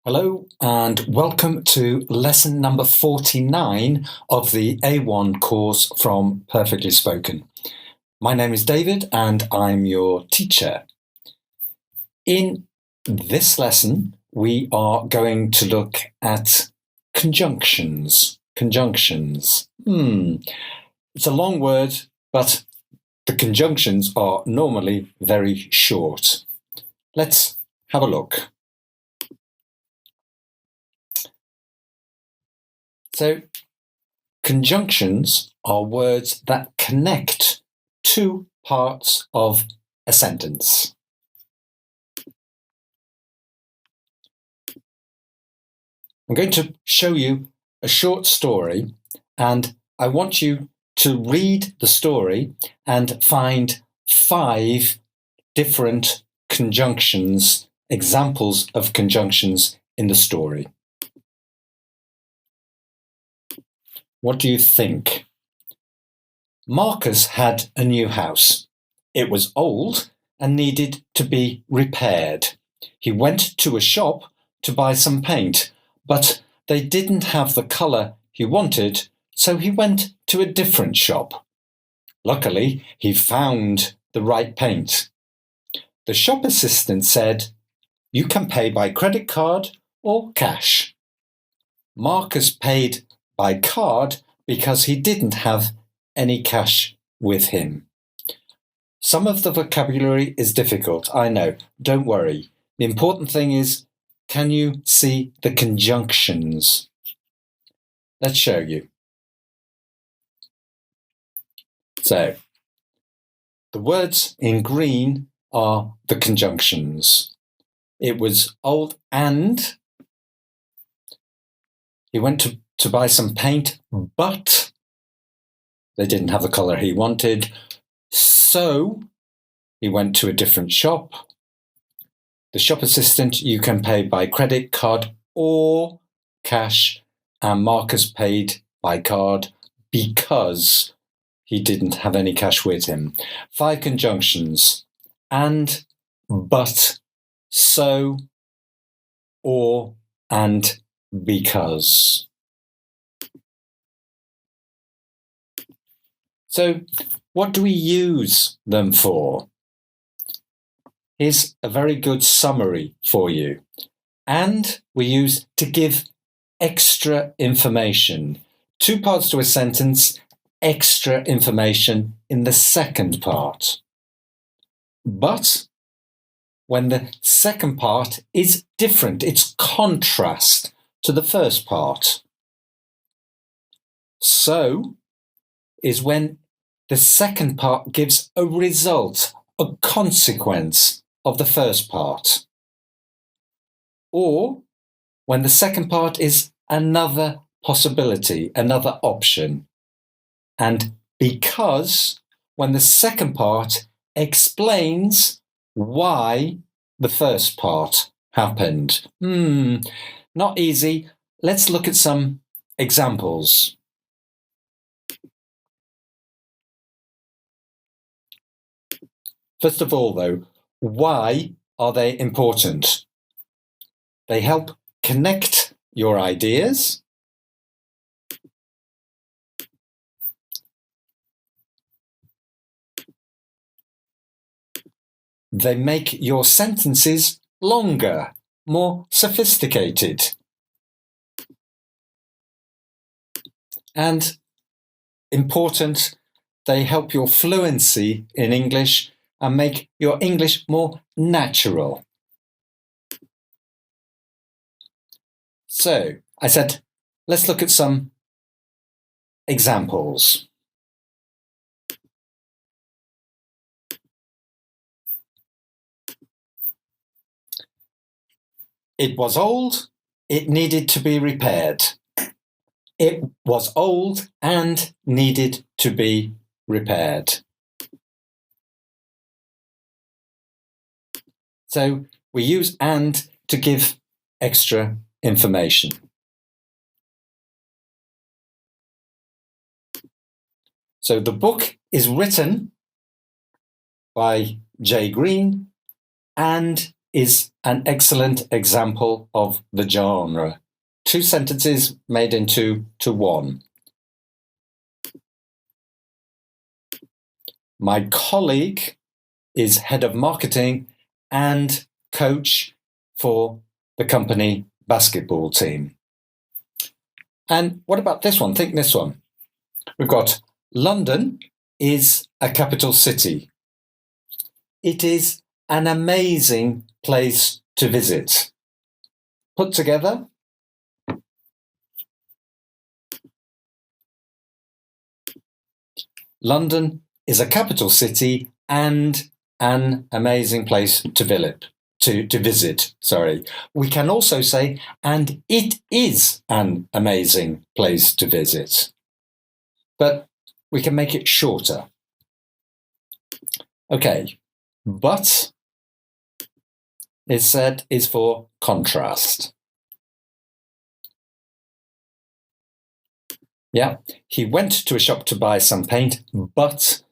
Hello and welcome to lesson number 49 of the A1 course from Perfectly Spoken. My name is David and I'm your teacher. In this lesson, we are going to look at conjunctions. Conjunctions. It's a long word, but the conjunctions are normally very short. Let's have a look. So, conjunctions are words that connect two parts of a sentence. I'm going to show you a short story, and I want you to read the story and find 5 different conjunctions, examples of conjunctions in the story. What do you think? Marcus had a new house. It was old and needed to be repaired. He went to a shop to buy some paint, but they didn't have the colour he wanted, so he went to a different shop. Luckily, he found the right paint. The shop assistant said, "You can pay by credit card or cash." Marcus paid by card because he didn't have any cash with him. Some of the vocabulary is difficult, I know. Don't worry. The important thing is, can you see the conjunctions? Let's show you. So, the words in green are the conjunctions. It was old and he went to buy some paint, but they didn't have the colour he wanted, so he went to a different shop. The shop assistant, you can pay by credit card or cash, and Marcus paid by card because he didn't have any cash with him. 5 conjunctions: and, but, so, or, and, because. So, what do we use them for? Here's a very good summary for you. And we use to give extra information. 2 parts to a sentence, extra information in the second part. But when the second part is different, it's contrast to the first part. So is when the second part gives a result, a consequence of the first part. Or when the second part is another possibility, another option. And because when the second part explains why the first part happened. Not easy. Let's look at some examples. First of all, though, why are they important? They help connect your ideas. They make your sentences longer, more sophisticated. And important, they help your fluency in English and make your English more natural. So, I said, let's look at some examples. It was old, it needed to be repaired. It was old and needed to be repaired. So we use and to give extra information. So the book is written by Jay Green and is an excellent example of the genre. 2 sentences made into one. My colleague is head of marketing and coach for the company basketball team. And what about this one? Think this one. We've got London is a capital city. It is an amazing place to visit. Put together, London is a capital city and an amazing place to visit. We can also say, and it is an amazing place to visit. But we can make it shorter. Okay, but is for contrast. Yeah, he went to a shop to buy some paint, but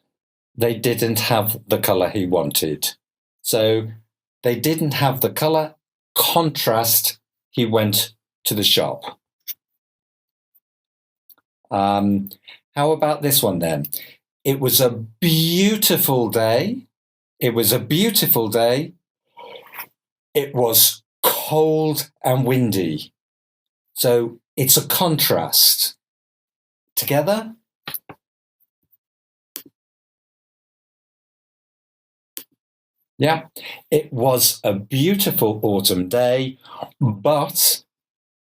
they didn't have the color he wanted. So they didn't have the color. Contrast, he went to the shop. How about this one then? It was a beautiful day. It was a beautiful day. It was cold and windy. So it's a contrast. Together? Yeah, it was a beautiful autumn day, but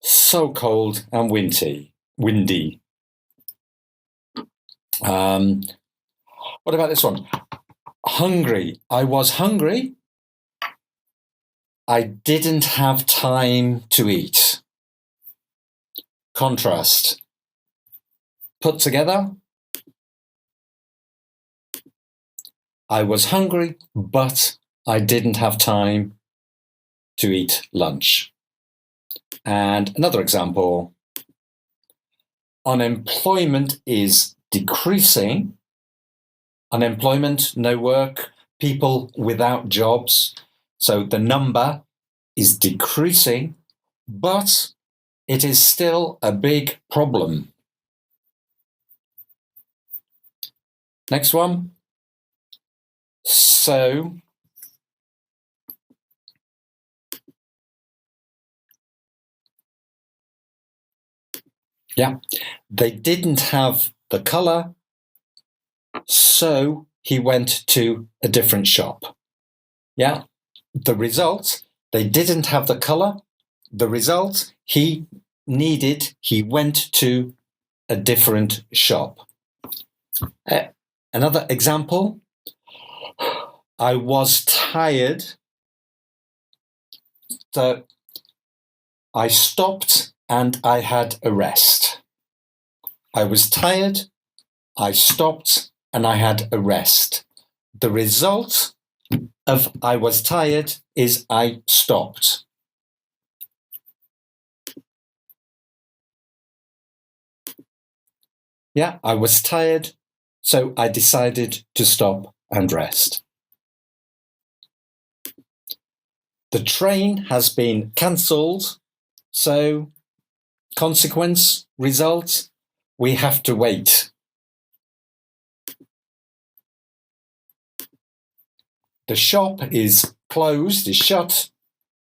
so cold and windy. What about this one? Hungry. I was hungry. I didn't have time to eat. Contrast. Put together. I was hungry, but I didn't have time to eat lunch. And another example. Unemployment is decreasing. Unemployment, no work, people without jobs. So the number is decreasing, but it is still a big problem. Next one. So, yeah, they didn't have the color, so he went to a different shop. Yeah, the result, they didn't have the color. The result, he went to a different shop. Another example, I was tired, so I stopped and I had a rest. I was tired, I stopped and I had a rest. The result of I was tired is I stopped. Yeah, I was tired, so I decided to stop and rest. The train has been cancelled, so consequence, result, we have to wait. The shop is closed, is shut.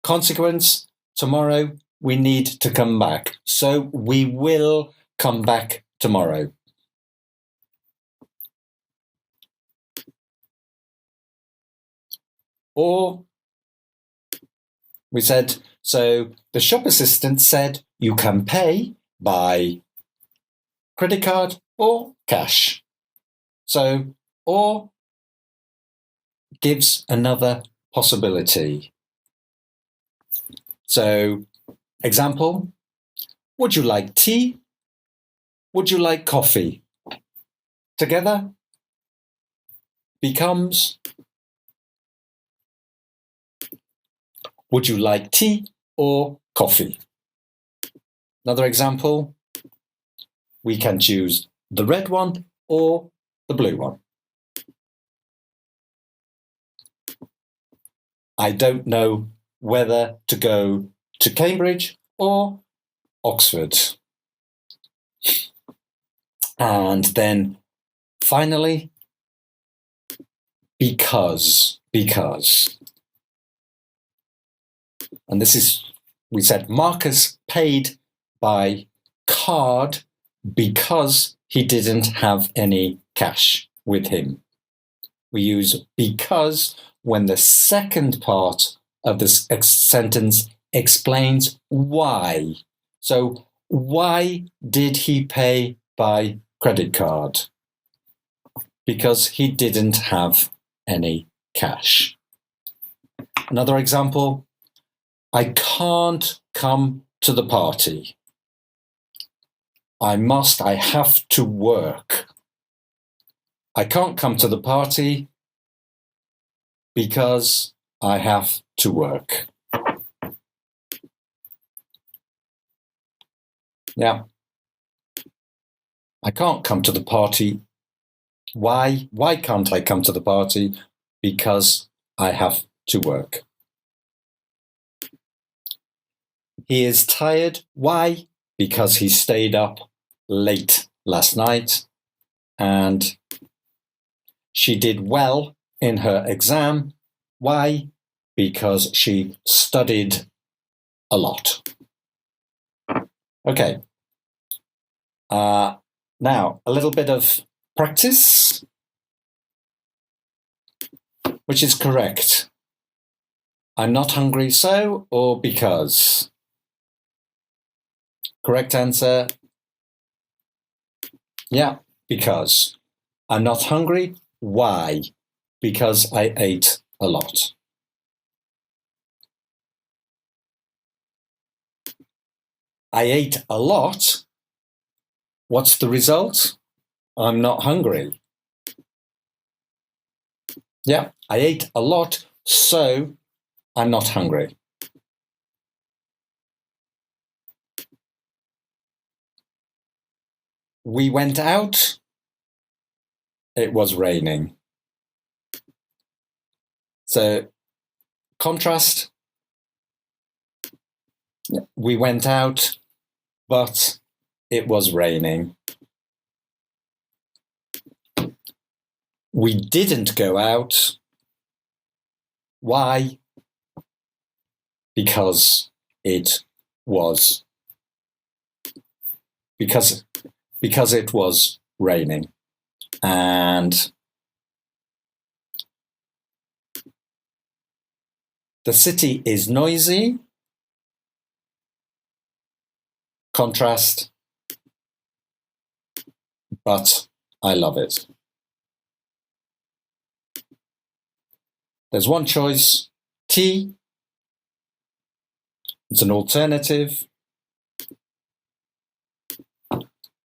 Consequence, tomorrow we need to come back. So we will come back tomorrow. Or we said, so the shop assistant said you can pay by credit card or cash. So, or gives another possibility. So, example, would you like tea? Would you like coffee? Together becomes, would you like tea or coffee? Another example, we can choose the red one or the blue one. I don't know whether to go to Cambridge or Oxford. And then finally, because. And this is, we said Marcus paid by card because he didn't have any cash with him. We use because when the second part of this sentence explains why. So why did he pay by credit card? Because he didn't have any cash. Another example, I can't come to the party. I have to work. I can't come to the party because I have to work. Yeah. I can't come to the party. Why? Why can't I come to the party? Because I have to work. He is tired. Why? Because he stayed up late last night. And she did well in her exam. Why? Because she studied a lot. Okay. Now, a little bit of practice. Which is correct? I'm not hungry, so or because? Correct answer. Yeah, because. I'm not hungry. Why? Because I ate a lot. I ate a lot. What's the result? I'm not hungry. Yeah, I ate a lot, so I'm not hungry. We went out. It was raining. So, contrast. We went out, but it was raining. We didn't go out. Why? Because it was. Because it was raining. And the city is noisy. Contrast. But I love it. There's one choice. Tea. It's an alternative.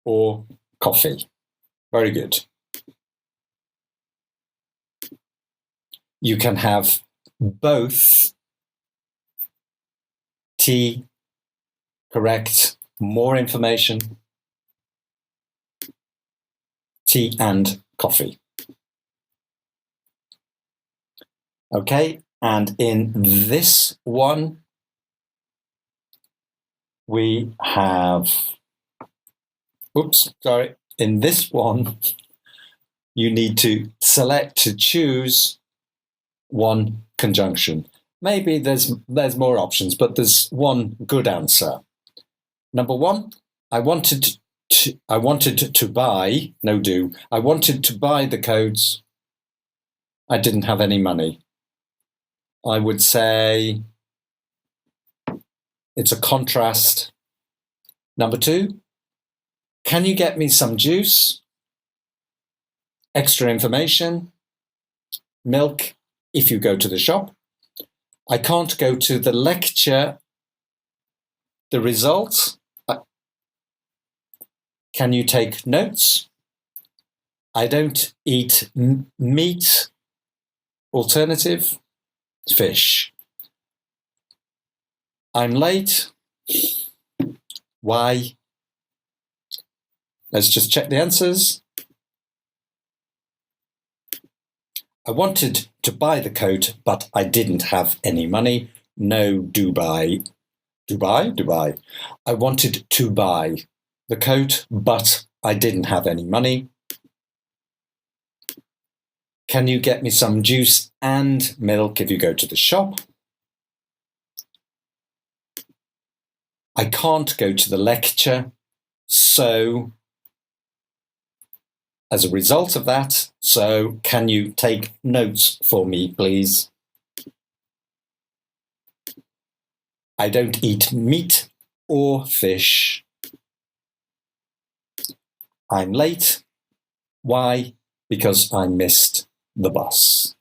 Or coffee. Very good. You can have both. Tea, correct. More information. Tea and coffee. Okay, and in this one, we have, in this one, you need to choose one conjunction. Maybe there's more options, but there's one good answer. Number one, I wanted to buy, I wanted to buy the codes. I didn't have any money. I would say it's a contrast. Number two, can you get me some juice? Extra information. Milk, if you go to the shop. I can't go to the lecture. The results. Can you take notes? I don't eat meat. Alternative, fish. I'm late. Why? Let's just check the answers. I wanted to buy the coat, but I didn't have any money. No, Dubai. Dubai. I wanted to buy the coat, but I didn't have any money. Can you get me some juice and milk if you go to the shop? I can't go to the lecture, so as a result of that, so can you take notes for me, please? I don't eat meat or fish. I'm late. Why? Because I missed the bus.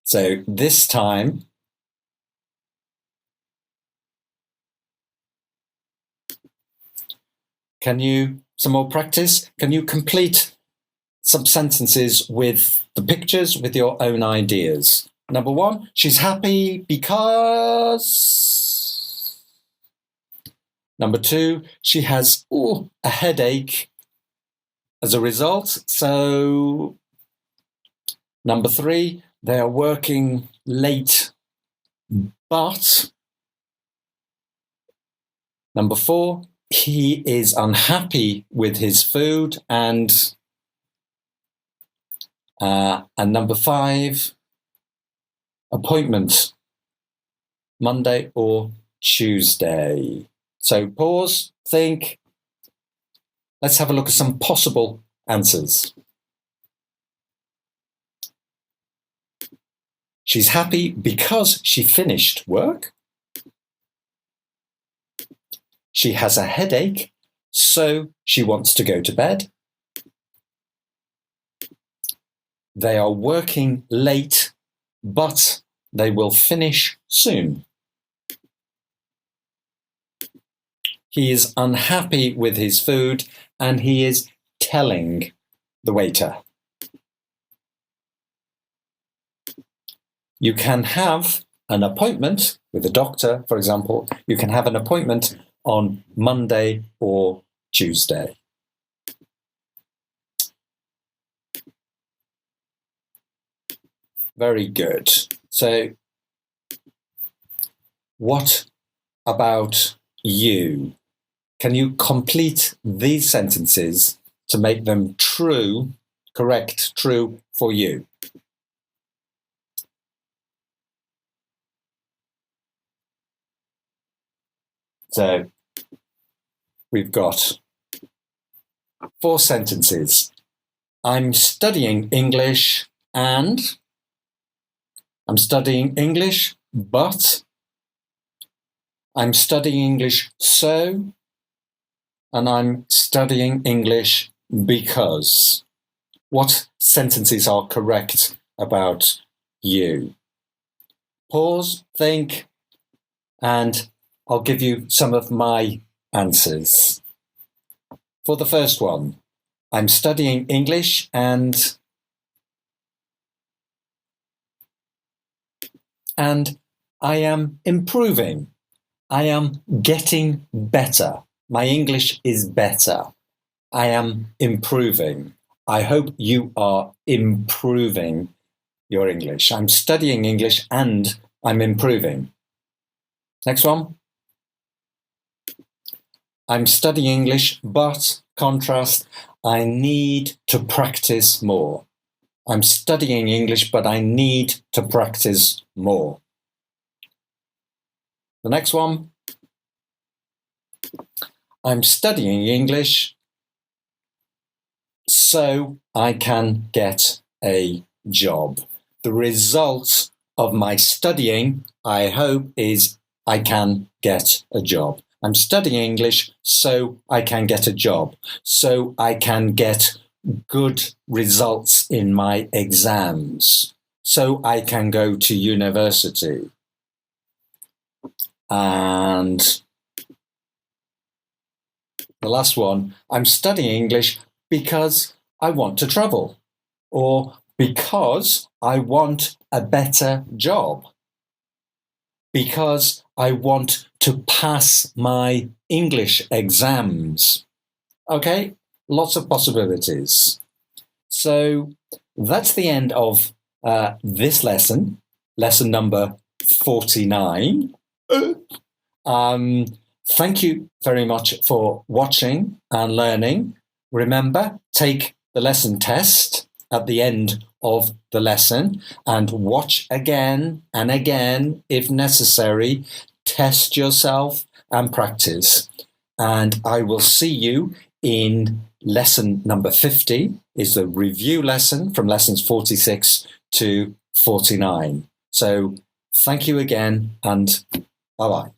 So this time, some more practice? Can you complete some sentences with the pictures, with your own ideas? Number 1, she's happy because... Number 2, she has a headache as a result. So, number 3, they are working late, but... Number 4, he is unhappy with his food, and number 5, appointment, Monday or Tuesday. So pause, think. Let's have a look at some possible answers. She's happy because she finished work. She has a headache, so she wants to go to bed. They are working late, but they will finish soon. He is unhappy with his food, and he is telling the waiter. You can have an appointment with a doctor, for example. You can have an appointment on Monday or Tuesday. Very good. So, what about you? Can you complete these sentences to make them true, correct, true for you? So, we've got 4 sentences. I'm studying English and... I'm studying English, but... I'm studying English so... and I'm studying English because. What sentences are correct about you? Pause, think, and I'll give you some of my answers. For the first one, I'm studying English and I am improving. I am getting better. My English is better. I am improving. I hope you are improving your English. I'm studying English and I'm improving. Next one. I'm studying English, but, contrast, I need to practice more. I'm studying English, but I need to practice more. The next one. I'm studying English so I can get a job. The result of my studying, I hope, is I can get a job. I'm studying English so I can get a job, so I can get good results in my exams, so I can go to university. And the last one, I'm studying English because I want to travel, or because I want a better job, because I want to pass my English exams. Okay, lots of possibilities. So that's the end of this lesson number 49. Thank you very much for watching and learning. Remember, take the lesson test at the end of the lesson and watch again and again if necessary. Test yourself and practice. And I will see you in lesson number 50, is the review lesson from lessons 46 to 49. So thank you again, and bye-bye.